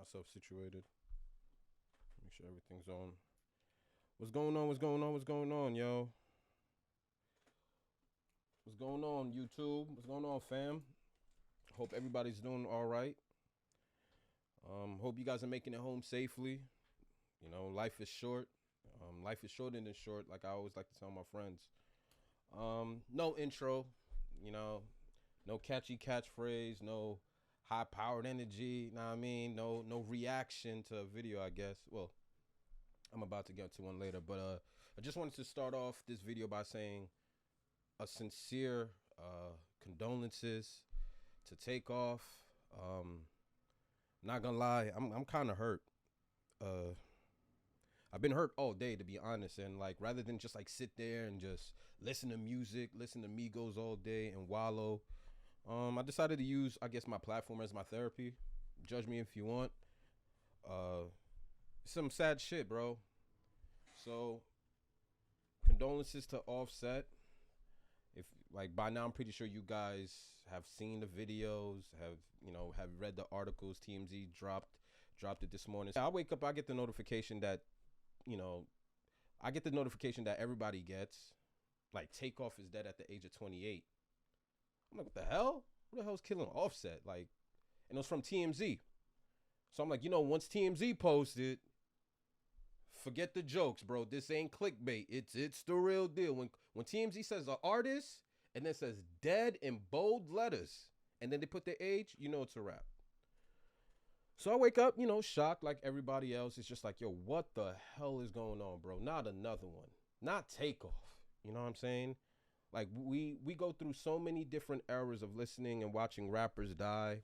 myself situated. Make sure everything's on. What's going on? What's going on? What's going on, yo? What's going on, YouTube? What's going on, fam? Hope everybody's doing all right. Hope you guys are making it home safely. You know, life is short. Life is shorter than short, like I always like to tell my friends. No intro, you know, no catchy catchphrase, no high powered energy. Know what I mean? No reaction to a video, I guess. Well, I'm about to get to one later, but I just wanted to start off this video by saying a sincere condolences to TakeOff. Not gonna lie, I'm kind of hurt. Uh, I've been hurt all day, to be honest, and like rather than just like sit there and just listen to music, listen to Migos all day and wallow, I decided to use, I guess, my platform as my therapy. Judge me if you want. Uh, some sad shit, bro. So condolences to Offset. If like by now, I'm pretty sure you guys have seen the videos, have read the articles. TMZ dropped it this morning. I wake up, I get the notification that, you know, I get the notification that everybody gets, like Takeoff is dead at the age of 28. I'm like, what the hell? Who the hell's killing Offset? Like, and it was from TMZ. So I'm like, once TMZ posted, forget the jokes, bro. This ain't clickbait. It's the real deal. When TMZ says an artist and then says dead in bold letters, and then they put their age, it's a wrap. So I wake up, shocked like everybody else. It's just like, yo, what the hell is going on, bro? Not another one. Not Takeoff. You know what I'm saying? Like we go through so many different eras of listening and watching rappers die.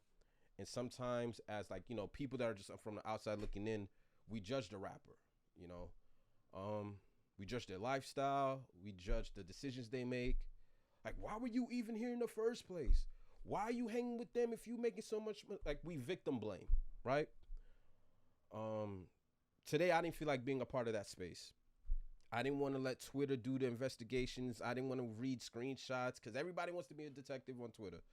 And sometimes as like, people that are just from the outside looking in, we judge the rapper, you know. We judge their lifestyle, we judge the decisions they make. Like, why were you even here in the first place? Why are you hanging with them if you making so much money? Like, we victim blame, right? Today I didn't feel like being a part of that space. I didn't want to let Twitter do the investigations. I didn't want to read screenshots because everybody wants to be a detective on Twitter.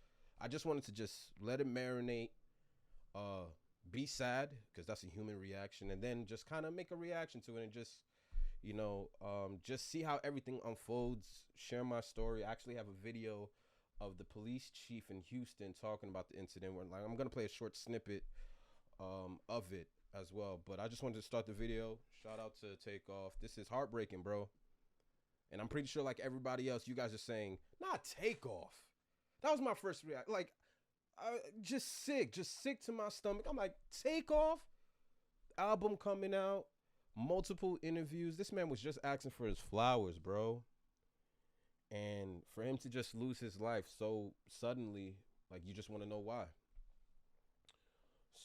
I just wanted to just let it marinate, be sad because that's a human reaction, and then just kind of make a reaction to it and just, just see how everything unfolds, share my story. I actually have a video of the police chief in Houston talking about the incident. Where, like, I'm going to play a short snippet of it as well. But I just wanted to start the video. Shout out to Takeoff. This is heartbreaking, bro. And I'm pretty sure, like everybody else, you guys are saying, not Takeoff. That was my first reaction. Like, just sick to my stomach. I'm like, Takeoff? Album coming out, multiple interviews. This man was just asking for his flowers, bro. And for him to just lose his life so suddenly, like, you just want to know why.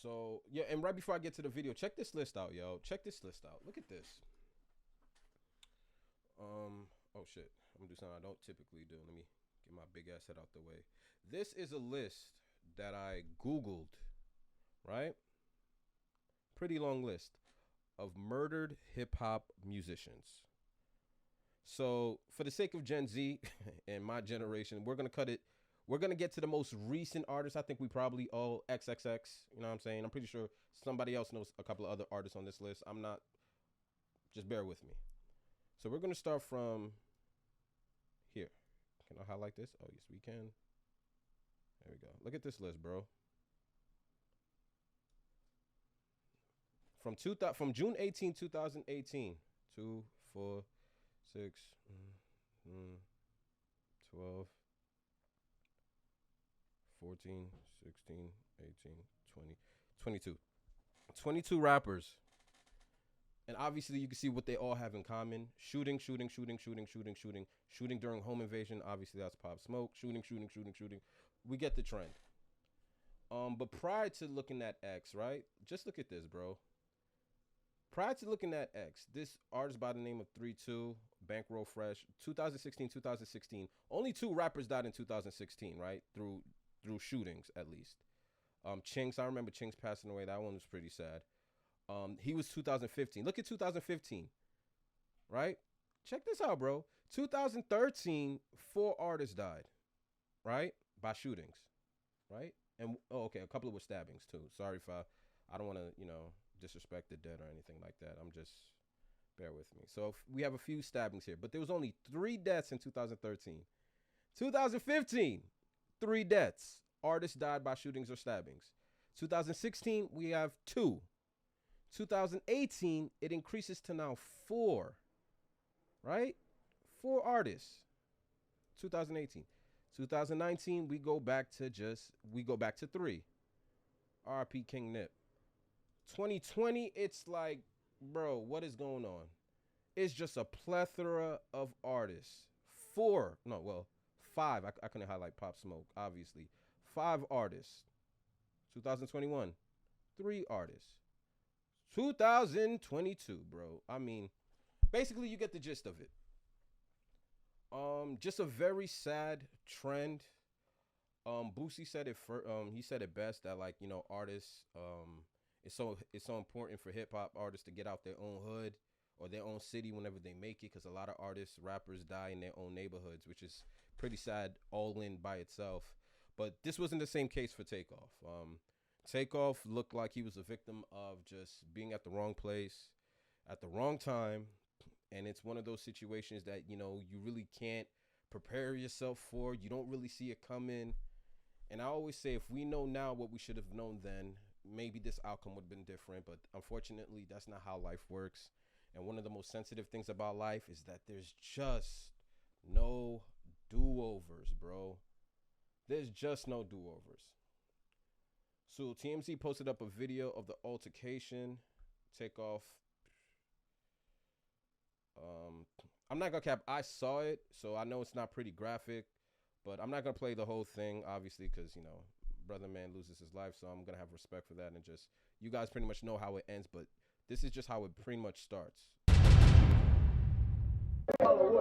So, yeah, and right before I get to the video, check this list out, yo. Check this list out. Look at this. Oh, shit. I'm going to do something I don't typically do. Let me get my big ass head out the way. This is a list that I Googled, right? Pretty long list of murdered hip-hop musicians. So, for the sake of Gen Z and my generation, we're going to cut it. We're going to get to the most recent artists. I think we probably all XXX, you know what I'm saying? I'm pretty sure somebody else knows a couple of other artists on this list. I'm not. Just bear with me. So we're going to start from here. Can I highlight this? Oh, yes, we can. There we go. Look at this list, bro. From June 18, 2018. 2, 4, 6, 12, 14, 16, 18, 20, 22. 22 rappers. And obviously you can see what they all have in common. Shooting during home invasion. Obviously that's Pop Smoke. Shooting. We get the trend. But prior to looking at X, right? Just look at this, bro. Prior to looking at X, this artist by the name of 3-2, Bankroll Fresh, 2016. Only 2 rappers died in 2016, right? Through shootings, at least. Chinks, I remember Chinks passing away. That one was pretty sad. He was 2015. Look at 2015, right? Check this out, bro. 2013, 4 artists died, right? By shootings, right? And, okay, a couple of were stabbings, too. Sorry if I don't want to, you know, disrespect the dead or anything like that. I'm just, bear with me. So we have a few stabbings here, but there was only 3 deaths in 2013. 2015, 3 deaths. Artists died by shootings or stabbings. 2016, we have 2. 2018, it increases to now 4. Right? 4 artists. 2018. 2019, we go back to 3. R.I.P. King Nip. 2020, it's like, bro, what is going on? It's just a plethora of artists. 5. I couldn't highlight Pop Smoke, obviously. 5 artists. 2021, 3 artists. 2022, bro. I mean, basically, you get the gist of it. Just a very sad trend. Boosie said it he said it best that, like, you know, artists, it's so important for hip hop artists to get out their own hood or their own city whenever they make it, because a lot of artists, rappers die in their own neighborhoods, which is pretty sad all in by itself. But this wasn't the same case for TakeOff. TakeOff looked like he was a victim of just being at the wrong place at the wrong time. And it's one of those situations that, you know, you really can't prepare yourself for. You don't really see it coming. And I always say, if we know now what we should have known then, maybe this outcome would have been different. But unfortunately, that's not how life works. And one of the most sensitive things about life is that there's just no do-overs, bro. There's just no do-overs. So TMZ posted up a video of the altercation. TakeOff. I'm not gonna cap. I saw it, so I know it's not pretty graphic, but I'm not gonna play the whole thing, obviously, because, you know, brother man loses his life, so I'm gonna have respect for that, and just, you guys pretty much know how it ends, but this is just how it pretty much starts. Hold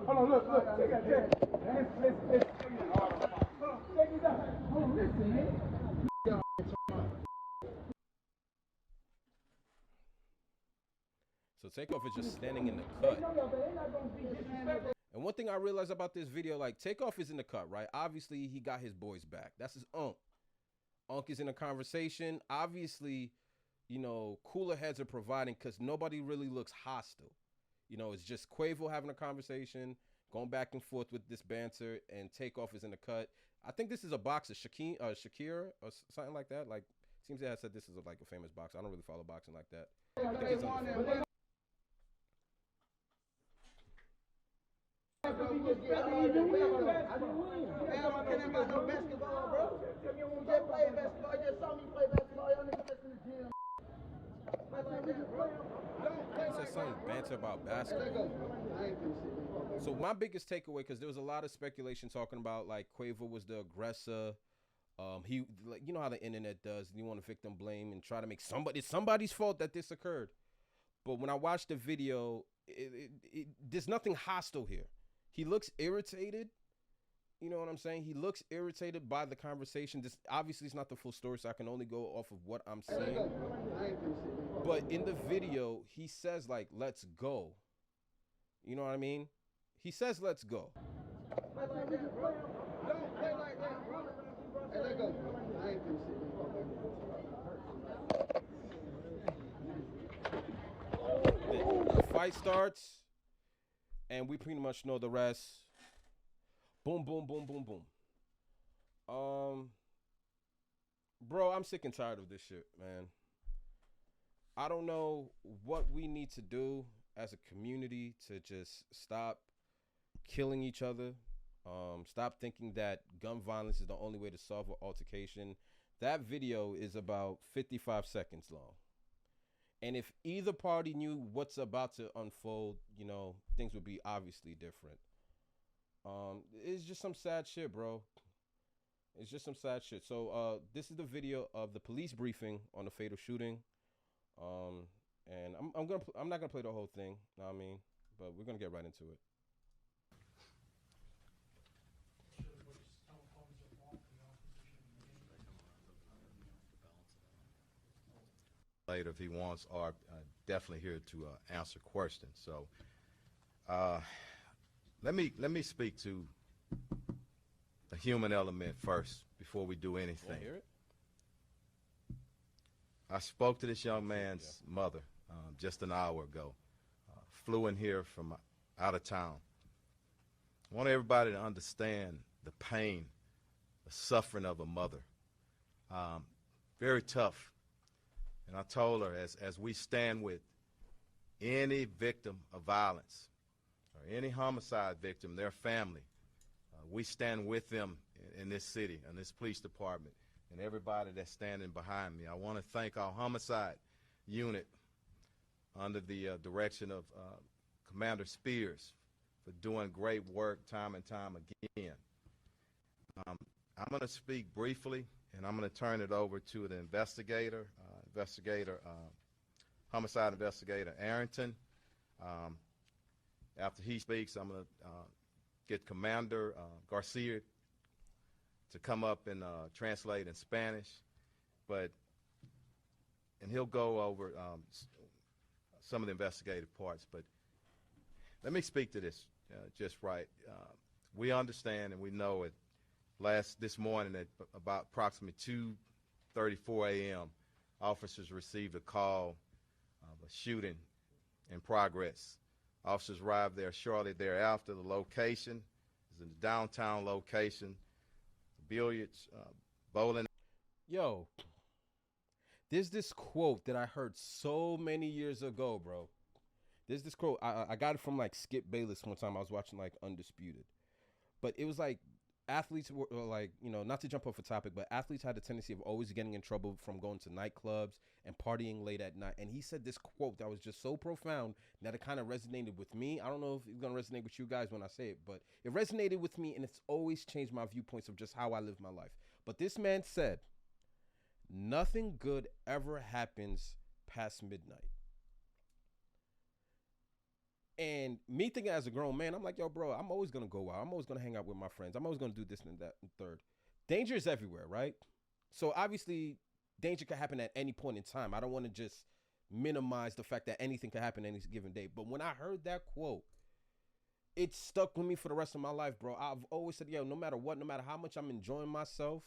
on, look. Listen. So TakeOff is just standing in the cut. And one thing I realized about this video, like, TakeOff is in the cut, right? Obviously, he got his boys back. That's his Unc. Unc is in a conversation. Obviously, you know, cooler heads are providing, because nobody really looks hostile. You know, it's just Quavo having a conversation, going back and forth with this banter, and TakeOff is in the cut. I think this is a boxer, Shakira, or something like that. Like, seems I said this is like a famous boxer. I don't really follow boxing like that. I think it's he said something banter about basketball. So my biggest takeaway, because there was a lot of speculation talking about, like, Quavo was the aggressor. He, like, you know how the internet does. You want to victim blame and try to make somebody's fault that this occurred. But when I watched the video, there's nothing hostile here. He looks irritated. You know what I'm saying? He looks irritated by the conversation. This obviously is not the full story, so I can only go off of what I'm seeing. But in the video, he says, like, let's go. You know what I mean? He says, let's go. The fight starts, and we pretty much know the rest. Boom, boom, boom, boom, boom. Bro, I'm sick and tired of this shit, man. I don't know what we need to do as a community to just stop killing each other. Stop thinking that gun violence is the only way to solve an altercation. That video is about 55 seconds long. And if either party knew what's about to unfold, you know, things would be obviously different. It's just some sad shit, bro. It's just some sad shit. So this is the video of the police briefing on the fatal shooting. And I'm not gonna play the whole thing, know what I mean? But we're gonna get right into it. Later, if he wants, or definitely here to answer questions. So let me speak to the human element first before we do anything. Hear it? I spoke to this young man's mother just an hour ago. Flew in here from out of town. I want everybody to understand the pain, the suffering of a mother. Very tough. And I told her, as we stand with any victim of violence or any homicide victim, their family, we stand with them in this city, in this police department, and everybody that's standing behind me. I want to thank our homicide unit under the direction of Commander Spears for doing great work time and time again. I'm going to speak briefly, and I'm going to turn it over to the homicide investigator Arrington. After he speaks, I'm going to get Commander Garcia to come up and translate in Spanish, and he'll go over some of the investigative parts. But let me speak to this just right. We understand and we know it. This morning at about approximately 2:34 a.m., officers received a call of a shooting in progress. Officers arrived there shortly thereafter. The location is in the downtown location, billiards, bowling. Yo, there's this quote that I heard so many years ago, bro. There's this quote. I got it from like Skip Bayless one time. I was watching like Undisputed. But it was like athletes were like, not to jump off a topic, but athletes had a tendency of always getting in trouble from going to nightclubs and partying late at night. And he said this quote that was just so profound that it kind of resonated with me. I don't know if it's going to resonate with you guys when I say it, but it resonated with me, and it's always changed my viewpoints of just how I live my life. But this man said, nothing good ever happens past midnight. And me thinking as a grown man, I'm like, yo, bro, I'm always going to go out. I'm always going to hang out with my friends. I'm always going to do this and that and third. Danger is everywhere, right? So obviously, danger can happen at any point in time. I don't want to just minimize the fact that anything can happen any given day. But when I heard that quote, it stuck with me for the rest of my life, bro. I've always said, yo, no matter what, no matter how much I'm enjoying myself,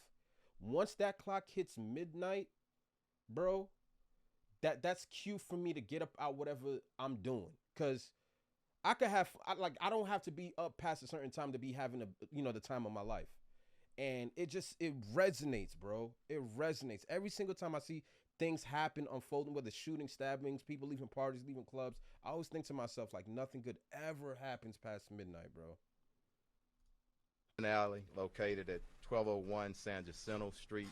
once that clock hits midnight, bro, that's cue for me to get up out whatever I'm doing. Because I don't have to be up past a certain time to be having the time of my life. And it resonates, bro. It resonates. Every single time I see things happen, unfolding, whether shooting, stabbings, people leaving parties, leaving clubs, I always think to myself, like, nothing good ever happens past midnight, bro. An alley located at 1201 San Jacinto Street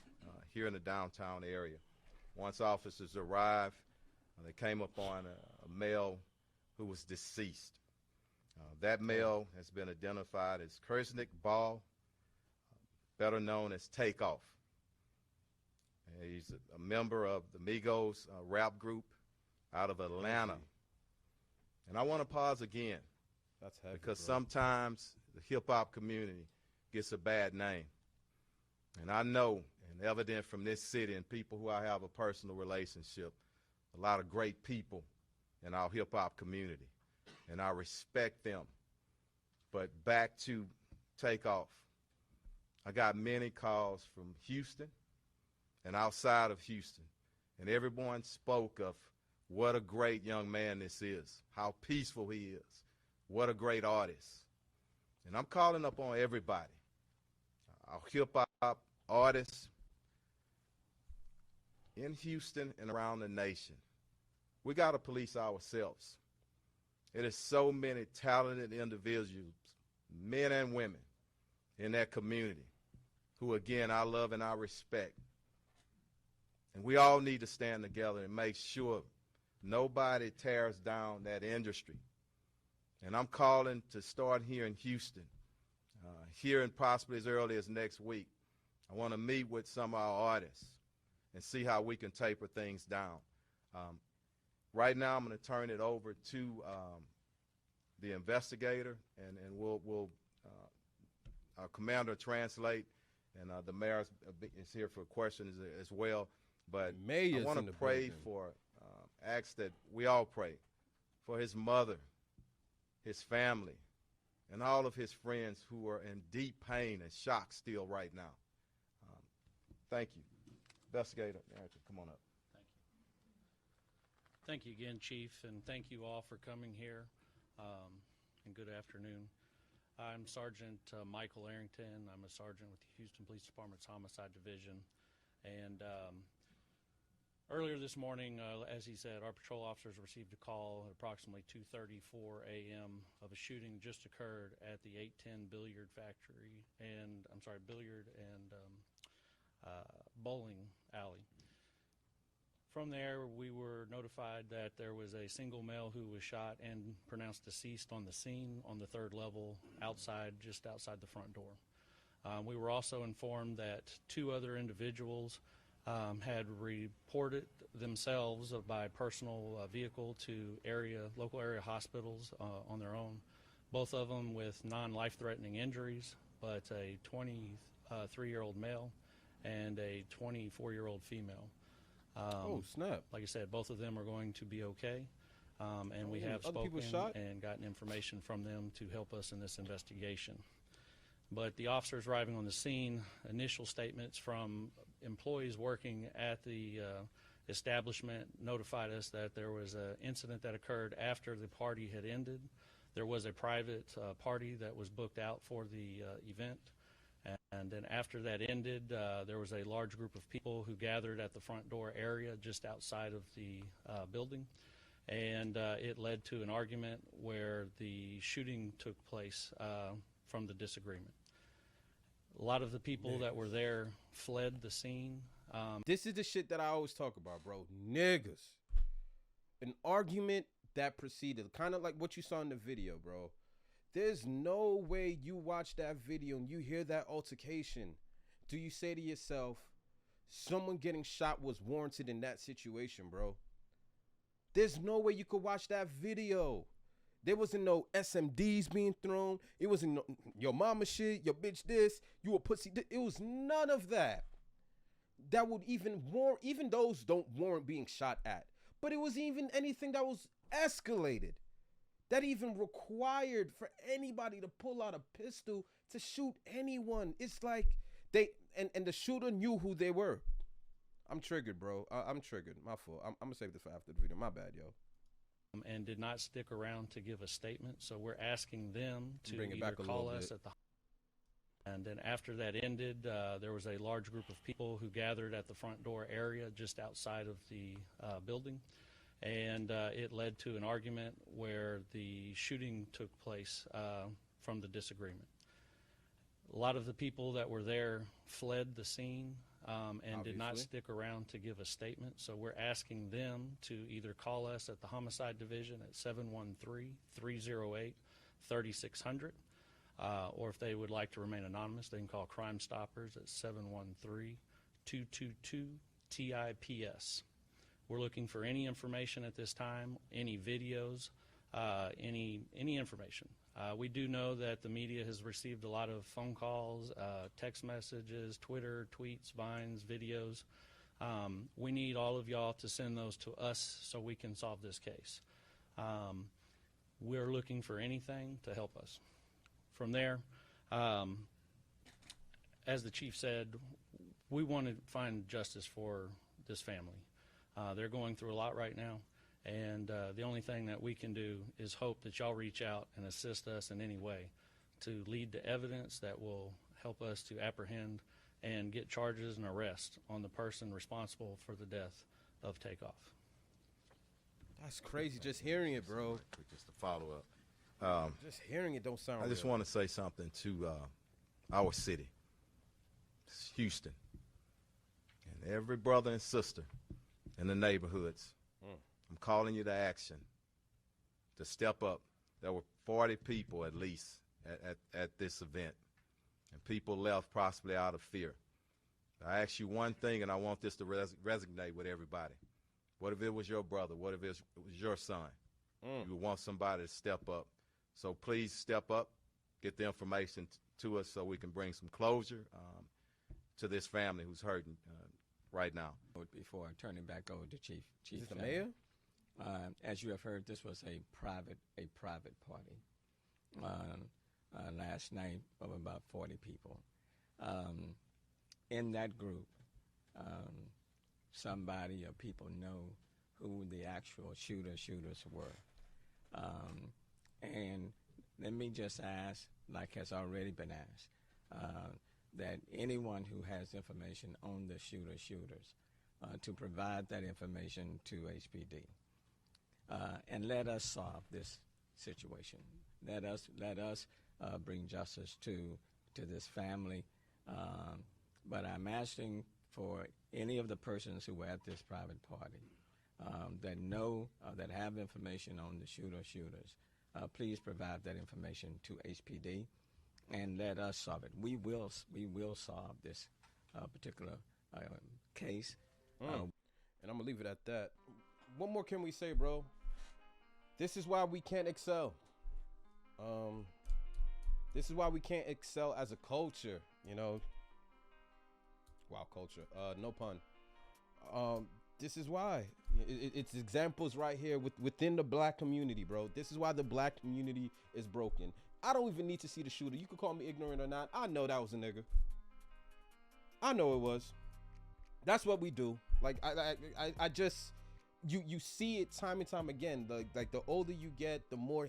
here in the downtown area. Once officers arrived, they came upon a male who was deceased. That male has been identified as Kersnick Ball, better known as TakeOff. He's a member of the Migos rap group out of Atlanta. And I want to pause again. That's heavy, because bro. Sometimes the hip-hop community gets a bad name. And I know, and evident from this city and people who I have a personal relationship, a lot of great people in our hip-hop community. And I respect them. But back to TakeOff. I got many calls from Houston and outside of Houston, and everyone spoke of what a great young man this is, how peaceful he is, what a great artist. And I'm calling up on everybody, our hip-hop artists in Houston and around the nation. We got to police ourselves. It is so many talented individuals, men and women, in that community who, again, I love and I respect. And we all need to stand together and make sure nobody tears down that industry. And I'm calling to start here in Houston, here and possibly as early as next week. I want to meet with some of our artists and see how we can taper things down. Right now, I'm going to turn it over to the investigator, and we'll our commander translate, and the mayor is here for questions as well. But I want to pray ask that we all pray for his mother, his family, and all of his friends who are in deep pain and shock still right now. Thank you. Investigator, come on up. Thank you. Thank you again, Chief, and thank you all for coming here, and good afternoon. I'm Sergeant Michael Arrington. I'm a sergeant with the Houston Police Department's Homicide Division. And earlier this morning, as he said, our patrol officers received a call at approximately 2:34 a.m. of a shooting just occurred at the 810 billiard and bowling alley. From there, we were notified that there was a single male who was shot and pronounced deceased on the scene on the third level just outside the front door. We were also informed that two other individuals had reported themselves by personal vehicle to local area hospitals on their own, both of them with non-life-threatening injuries, but a 23-year-old male and a 24-year-old female. Oh, snap. Like I said, both of them are going to be okay, and we have spoken and gotten information from them to help us in this investigation. But the officers arriving on the scene, initial statements from employees working at the establishment notified us that there was an incident that occurred after the party had ended. There was a private party that was booked out for the event. And then after that ended, there was a large group of people who gathered at the front door area just outside of the building. And it led to an argument where the shooting took place from the disagreement. A lot of the people that were there fled the scene. This is the shit that I always talk about, bro. Niggas. An argument that proceeded, kind of like what you saw in the video, bro. There's no way you watch that video and you hear that altercation. Do you say to yourself, someone getting shot was warranted in that situation, bro? There's no way you could watch that video. There wasn't no SMDs being thrown. It wasn't no, your mama shit, your bitch this, you a pussy. It was none of that. That would even warrant, even those don't warrant being shot at. But it was even anything that was escalated. That even required for anybody to pull out a pistol to shoot anyone. It's like and the shooter knew who they were. I'm triggered, bro. I'm triggered. My fault. I'm going to save this for after the video. My bad, yo. And did not stick around to give a statement. So we're asking them to Bring it either back a call little us bit. at the. And then after that ended, there was a large group of people who gathered at the front door area just outside of the building. And it led to an argument where the shooting took place from the disagreement. A lot of the people that were there fled the scene and did not stick around to give a statement. So we're asking them to either call us at the Homicide Division at 713-308-3600, or if they would like to remain anonymous, they can call Crime Stoppers at 713-222-TIPS. We're looking for any information at this time, any videos, any information. We do know that the media has received a lot of phone calls, text messages, Twitter, tweets, vines, videos. We need all of y'all to send those to us so we can solve this case. We're looking for anything to help us. From there, as the chief said, we want to find justice for this family. They're going through a lot right now, and the only thing that we can do is hope that y'all reach out and assist us in any way to lead to evidence that will help us to apprehend and get charges and arrest on the person responsible for the death of TakeOff. That's crazy. Just hearing it, bro. Just to follow up. Just hearing it don't sound I just real. want to say something to our city, it's Houston, and every brother and sister in the neighborhoods. I'm calling you to action, to step up. There were 40 people at least at this event, and people left possibly out of fear. I ask you one thing, and I want this to resonate with everybody. What if it was your brother? What if it was your son? You would want somebody to step up. So please step up, get the information to us so we can bring some closure to this family who's hurting right now. Before turning back over to Chief Is this the mayor? As you have heard, this was a private party last night of about 40 people. In that group, somebody or people know who the actual shooters were. And let me just ask, like has already been asked, that anyone who has information on the shooters to provide that information to HPD. And let us solve this situation. Let us bring justice to this family. But I'm asking for any of the persons who were at this private party that know, that have information on the shooters, please provide that information to HPD and let us solve it. We will solve this particular case. And I'm gonna leave it at that. What more can we say, bro? This is why we can't excel. This is why we can't excel as a culture, you know. Wow, culture. No pun. This is why. It's examples right here within the black community, bro. This is why the black community is broken. I don't even need to see the shooter. You could call me ignorant or not. I know that was a nigga. I know it was. That's what we do. Like I just you see it time and time again. Like the older you get, the more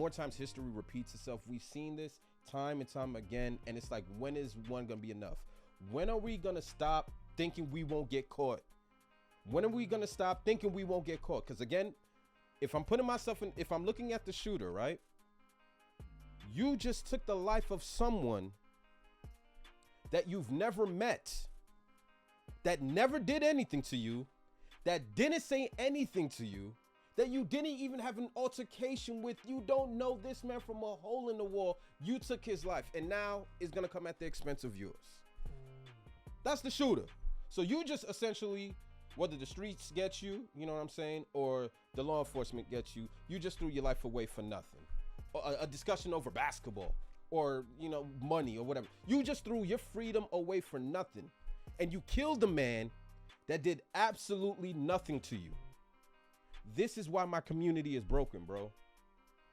times history repeats itself. We've seen this time and time again, and it's like, when is one gonna be enough? When are we gonna stop thinking we won't get caught? When are we gonna stop thinking we won't get caught? Because again, if I'm looking at the shooter, right? You just took the life of someone that you've never met, that never did anything to you, that didn't say anything to you, that you didn't even have an altercation with. You don't know this man from a hole in the wall. You took his life, and now it's gonna come at the expense of yours. That's the shooter. So you just essentially, whether the streets get you, you know what I'm saying, or the law enforcement gets you, you just threw your life away for nothing. A discussion over basketball, or, you know, money or whatever. You just threw your freedom away for nothing. And you killed a man that did absolutely nothing to you. This is why my community is broken, bro.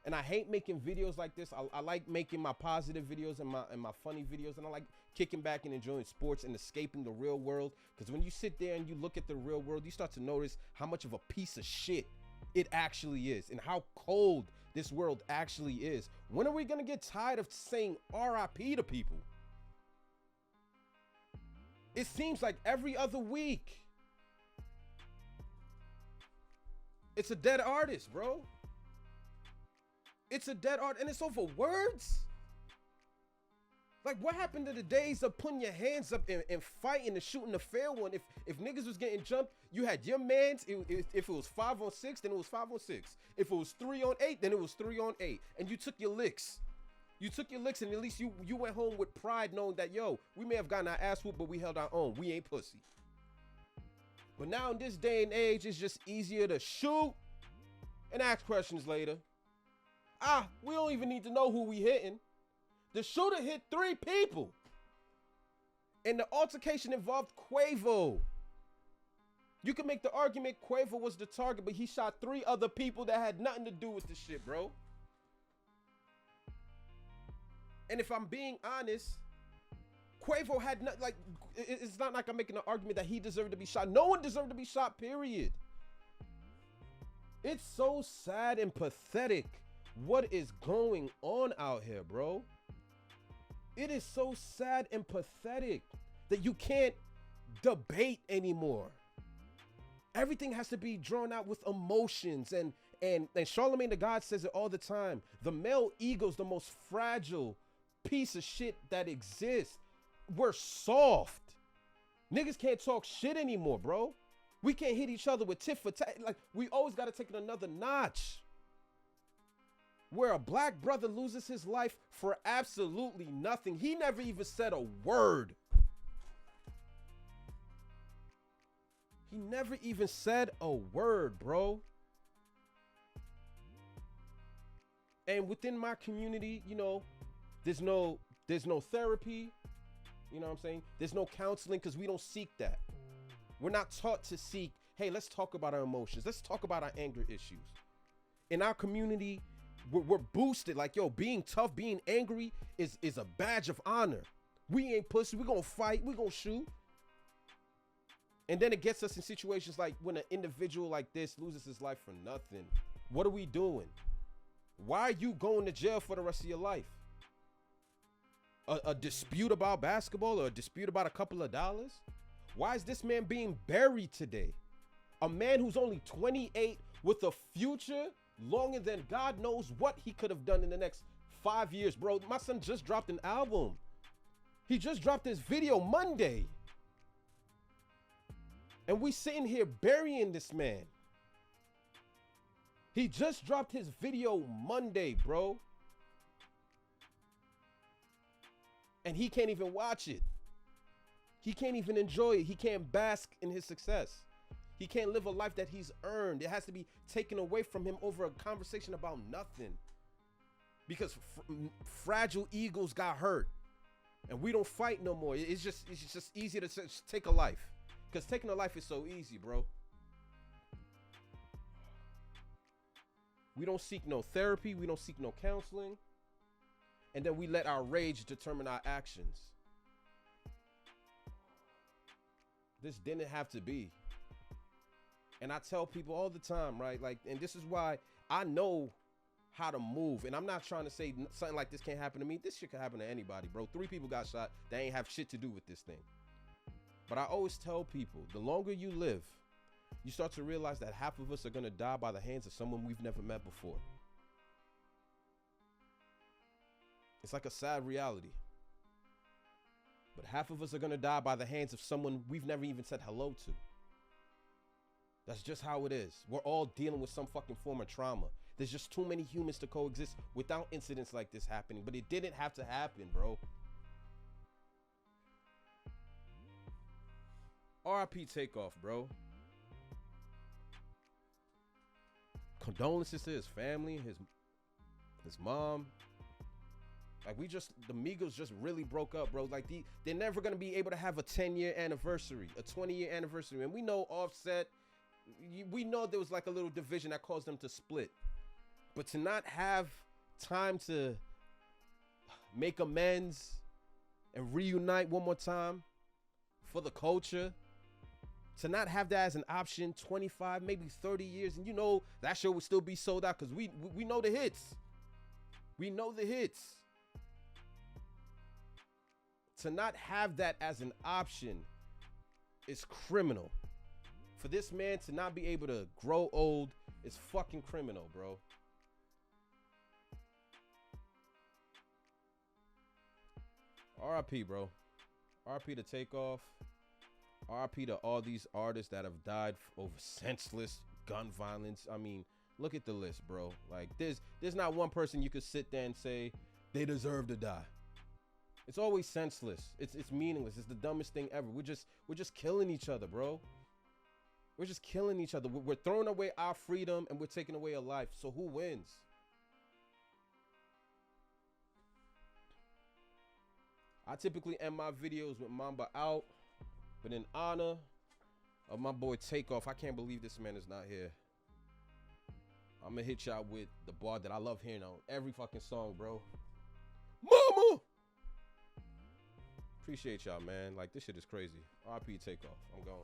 And I hate making videos like this. I like making my positive videos and my funny videos, and I like kicking back and enjoying sports and escaping the real world. Because when you sit there and you look at the real world, you start to notice how much of a piece of shit it actually is, and how cold this world actually is. When are we gonna get tired of saying R.I.P. to people? It seems like every other week it's a dead artist, bro. It's a dead art, and it's over words. Like, what happened to the days of putting your hands up and fighting and shooting a fair one? If niggas was getting jumped, you had your mans. If it was 5-on-6, then it was 5-on-6. If it was 3-on-8, then it was 3-on-8. And you took your licks. You took your licks, and at least you went home with pride, knowing that, yo, we may have gotten our ass whooped, but we held our own. We ain't pussy. But now in this day and age, it's just easier to shoot and ask questions later. We don't even need to know who we hitting. The shooter hit 3 people. And the altercation involved Quavo. You can make the argument Quavo was the target, but he shot 3 other people that had nothing to do with this shit, bro. And if I'm being honest, Quavo had not, like, it's not like I'm making an argument that he deserved to be shot. No one deserved to be shot, period. It's so sad and pathetic what is going on out here, bro. It is so sad and pathetic that you can't debate anymore. Everything has to be drawn out with emotions, and Charlemagne the God says it all the time. The male ego is the most fragile piece of shit that exists. We're soft. Niggas can't talk shit anymore, bro. We can't hit each other with tit for tat. Like, we always got to take it another notch. Where a black brother loses his life for absolutely nothing. He never even said a word. He never even said a word, bro. And within my community, you know, there's no therapy. You know what I'm saying? There's no counseling, because we don't seek that. We're not taught to seek, hey, let's talk about our emotions. Let's talk about our anger issues. In our community, we're boosted. Like, yo, being tough, being angry is a badge of honor. We ain't pussy. We're going to fight. We're going to shoot. And then it gets us in situations like when an individual like this loses his life for nothing. What are we doing? Why are you going to jail for the rest of your life? A dispute about basketball or a dispute about a couple of dollars? Why is this man being buried today? A man who's only 28 with a future longer than God knows what he could have done in the next 5 years, bro. My son just dropped an album. He just dropped his video Monday. And we sitting here burying this man. He just dropped his video Monday, bro. And he can't even watch it. He can't even enjoy it. He can't bask in his success. He can't live a life that he's earned. It has to be taken away from him over a conversation about nothing. Because fragile egos got hurt. And we don't fight no more. It's just easier to just take a life. Because taking a life is so easy, bro. We don't seek no therapy. We don't seek no counseling. And then we let our rage determine our actions. This didn't have to be. And I tell people all the time, right? Like, and this is why I know how to move. And I'm not trying to say something like this can't happen to me. This shit can happen to anybody, bro. 3 people got shot. They ain't have shit to do with this thing. But I always tell people, the longer you live, you start to realize that half of us are going to die by the hands of someone we've never met before. It's like a sad reality. But half of us are going to die by the hands of someone we've never even said hello to. That's just how it is. We're all dealing with some fucking form of trauma. There's just too many humans to coexist without incidents like this happening. But it didn't have to happen, bro. R.I.P. TakeOff, bro. Condolences to his family, his mom. Like, the Migos just really broke up, bro. Like, they're never going to be able to have a 10-year anniversary, a 20-year anniversary. And we know Offset, we know there was like a little division that caused them to split. But to not have time to make amends and reunite one more time for the culture, to not have that as an option 25, maybe 30 years, and you know that show would still be sold out because we know the hits. We know the hits. To not have that as an option is criminal. For this man to not be able to grow old is fucking criminal, bro. R.I.P., bro. R.I.P. to TakeOff. R.I.P. to all these artists that have died over senseless gun violence. I mean, look at the list, bro. Like, there's not one person you could sit there and say they deserve to die. It's always senseless. It's meaningless. It's the dumbest thing ever. We're just killing each other, bro. We're just killing each other. We're throwing away our freedom and we're taking away a life. So who wins? I typically end my videos with Mamba out, but in honor of my boy TakeOff, I can't believe this man is not here. I'm gonna hit y'all with the bar that I love hearing on every fucking song, bro. Mama! Appreciate y'all, man. Like, this shit is crazy. R.I.P. TakeOff. I'm gone.